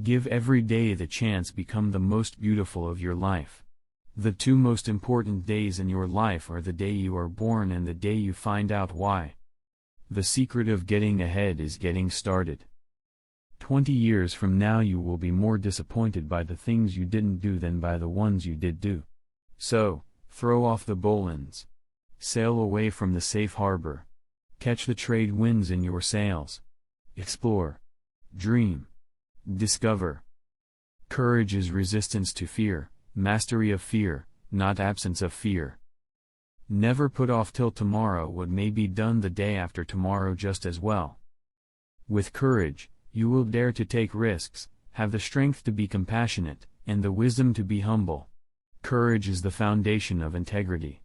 Give every day the chance become the most beautiful of your life. The two most important days in your life are the day you are born and the day you find out why. The secret of getting ahead is getting started. 20 years from now you will be more disappointed by the things you didn't do than by the ones you did do. So, throw off the bowlines. Sail away from the safe harbor. Catch the trade winds in your sails. Explore. Dream. Discover. Courage is resistance to fear, mastery of fear, not absence of fear. Never put off till tomorrow what may be done the day after tomorrow just as well. With courage, you will dare to take risks, have the strength to be compassionate, and the wisdom to be humble. Courage is the foundation of integrity.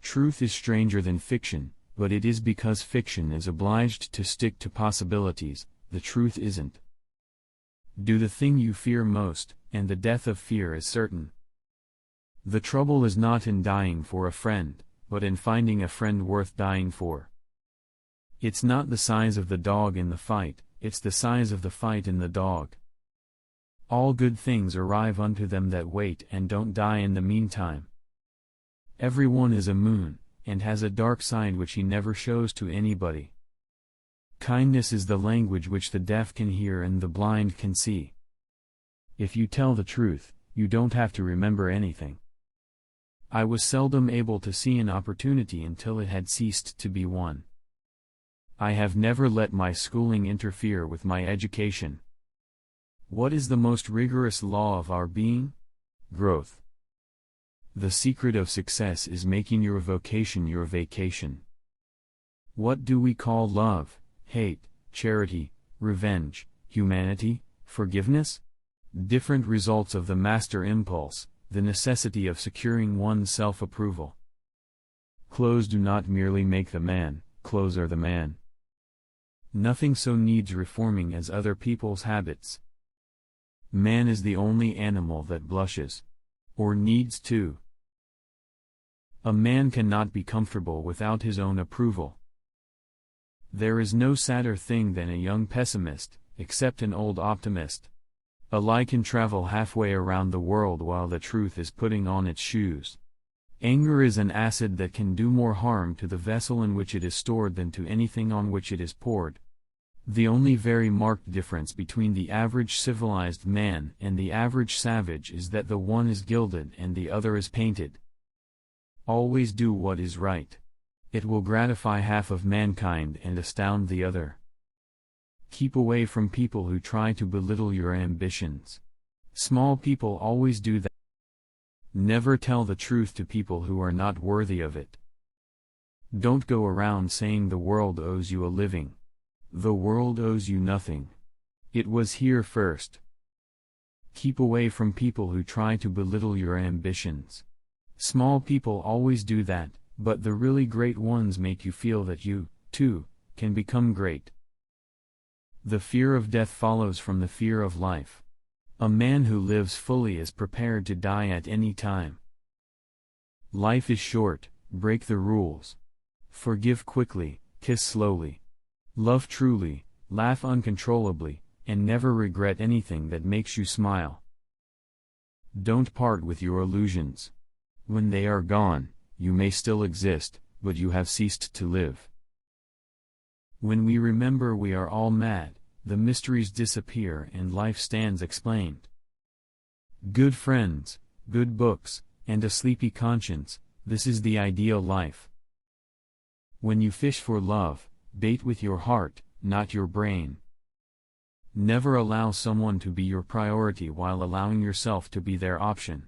Truth is stranger than fiction, but it is because fiction is obliged to stick to possibilities, the truth isn't. Do the thing you fear most, and the death of fear is certain. The trouble is not in dying for a friend, but in finding a friend worth dying for. It's not the size of the dog in the fight, it's the size of the fight in the dog. All good things arrive unto them that wait and don't die in the meantime. Everyone is a moon, and has a dark side which he never shows to anybody. Kindness is the language which the deaf can hear and the blind can see. If you tell the truth, you don't have to remember anything. I was seldom able to see an opportunity until it had ceased to be one. I have never let my schooling interfere with my education. What is the most rigorous law of our being? Growth. The secret of success is making your vocation your vacation. What do we call love, hate, charity, revenge, humanity, forgiveness? Different results of the master impulse, the necessity of securing one's self-approval. Clothes do not merely make the man, clothes are the man. Nothing so needs reforming as other people's habits. Man is the only animal that blushes. Or needs to. A man cannot be comfortable without his own approval. There is no sadder thing than a young pessimist, except an old optimist. A lie can travel halfway around the world while the truth is putting on its shoes. Anger is an acid that can do more harm to the vessel in which it is stored than to anything on which it is poured. The only very marked difference between the average civilized man and the average savage is that the one is gilded and the other is painted. Always do what is right. It will gratify half of mankind and astound the other. Keep away from people who try to belittle your ambitions. Small people always do that. Never tell the truth to people who are not worthy of it. Don't go around saying the world owes you a living. The world owes you nothing. It was here first. Keep away from people who try to belittle your ambitions. Small people always do that, but the really great ones make you feel that you, too, can become great. The fear of death follows from the fear of life. A man who lives fully is prepared to die at any time. Life is short, break the rules. Forgive quickly, kiss slowly. Love truly, laugh uncontrollably, and never regret anything that makes you smile. Don't part with your illusions. When they are gone, you may still exist, but you have ceased to live. When we remember we are all mad, the mysteries disappear and life stands explained. Good friends, good books, and a sleepy conscience, this is the ideal life. When you fish for love, bait with your heart, not your brain. Never allow someone to be your priority while allowing yourself to be their option.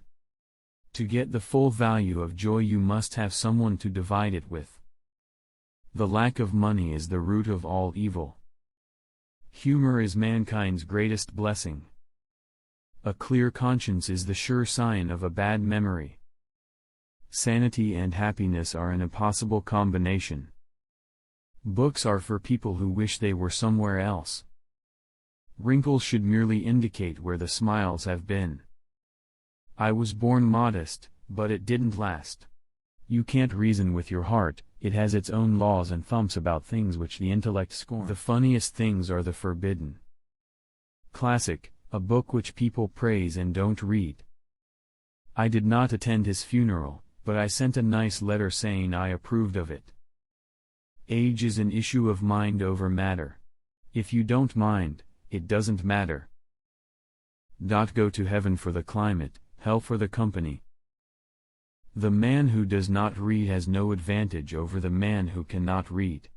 To get the full value of joy you must have someone to divide it with. The lack of money is the root of all evil. Humor is mankind's greatest blessing. A clear conscience is the sure sign of a bad memory. Sanity and happiness are an impossible combination. Books are for people who wish they were somewhere else. Wrinkles should merely indicate where the smiles have been. I was born modest, but it didn't last. You can't reason with your heart, it has its own laws and thumps about things which the intellect scorns. The funniest things are the forbidden. Classic, a book which people praise and don't read. I did not attend his funeral, but I sent a nice letter saying I approved of it. Age is an issue of mind over matter. If you don't mind, it doesn't matter. Go to heaven for the climate, hell for the company. The man who does not read has no advantage over the man who cannot read.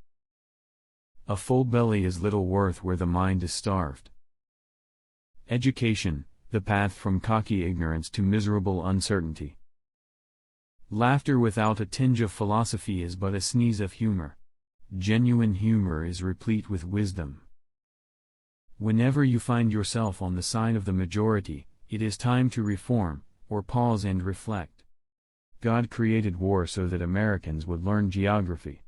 A full belly is little worth where the mind is starved. Education, the path from cocky ignorance to miserable uncertainty. Laughter without a tinge of philosophy is but a sneeze of humor. Genuine humor is replete with wisdom. Whenever you find yourself on the side of the majority, it is time to reform, or pause and reflect. God created war so that Americans would learn geography.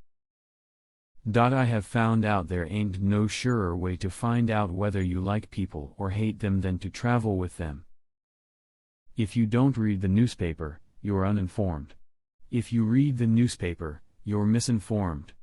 I have found out there ain't no surer way to find out whether you like people or hate them than to travel with them. If you don't read the newspaper, you're uninformed. If you read the newspaper, you're misinformed.